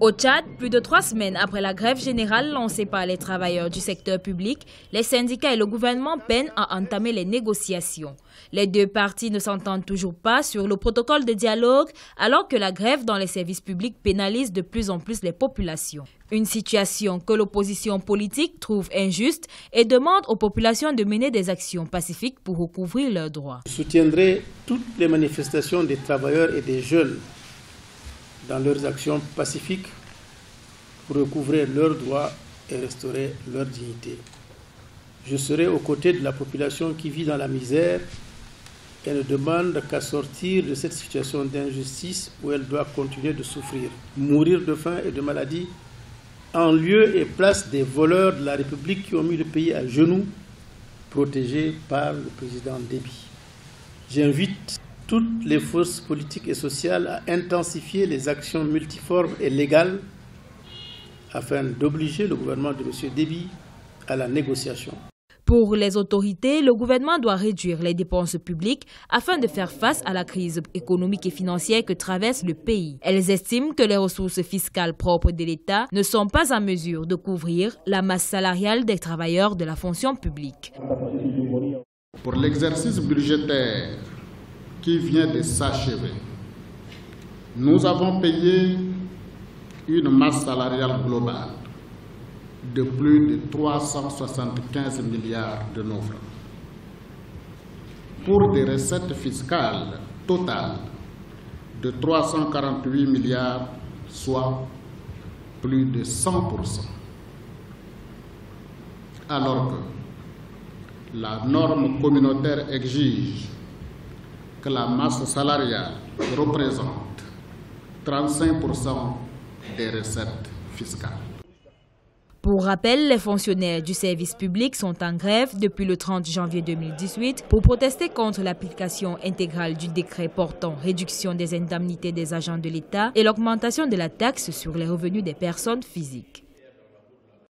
Au Tchad, plus de 3 semaines après la grève générale lancée par les travailleurs du secteur public, les syndicats et le gouvernement peinent à entamer les négociations. Les deux parties ne s'entendent toujours pas sur le protocole de dialogue, alors que la grève dans les services publics pénalise de plus en plus les populations. Une situation que l'opposition politique trouve injuste et demande aux populations de mener des actions pacifiques pour recouvrir leurs droits. Je soutiendrai toutes les manifestations des travailleurs et des jeunes dans leurs actions pacifiques pour recouvrir leurs droits et restaurer leur dignité. Je serai aux côtés de la population qui vit dans la misère et ne demande qu'à sortir de cette situation d'injustice où elle doit continuer de souffrir, mourir de faim et de maladie, en lieu et place des voleurs de la République qui ont mis le pays à genoux, protégés par le président Déby. J'invite toutes les forces politiques et sociales à intensifier les actions multiformes et légales afin d'obliger le gouvernement de M. Déby à la négociation. Pour les autorités, le gouvernement doit réduire les dépenses publiques afin de faire face à la crise économique et financière que traverse le pays. Elles estiment que les ressources fiscales propres de l'État ne sont pas en mesure de couvrir la masse salariale des travailleurs de la fonction publique. Pour l'exercice budgétaire qui vient de s'achever, nous avons payé une masse salariale globale de plus de 375 milliards de nos francs, pour des recettes fiscales totales de 348 milliards, soit plus de 100%. Alors que la norme communautaire exige que la masse salariale représente 35% des recettes fiscales. Pour rappel, les fonctionnaires du service public sont en grève depuis le 30 janvier 2018 pour protester contre l'application intégrale du décret portant réduction des indemnités des agents de l'État et l'augmentation de la taxe sur les revenus des personnes physiques.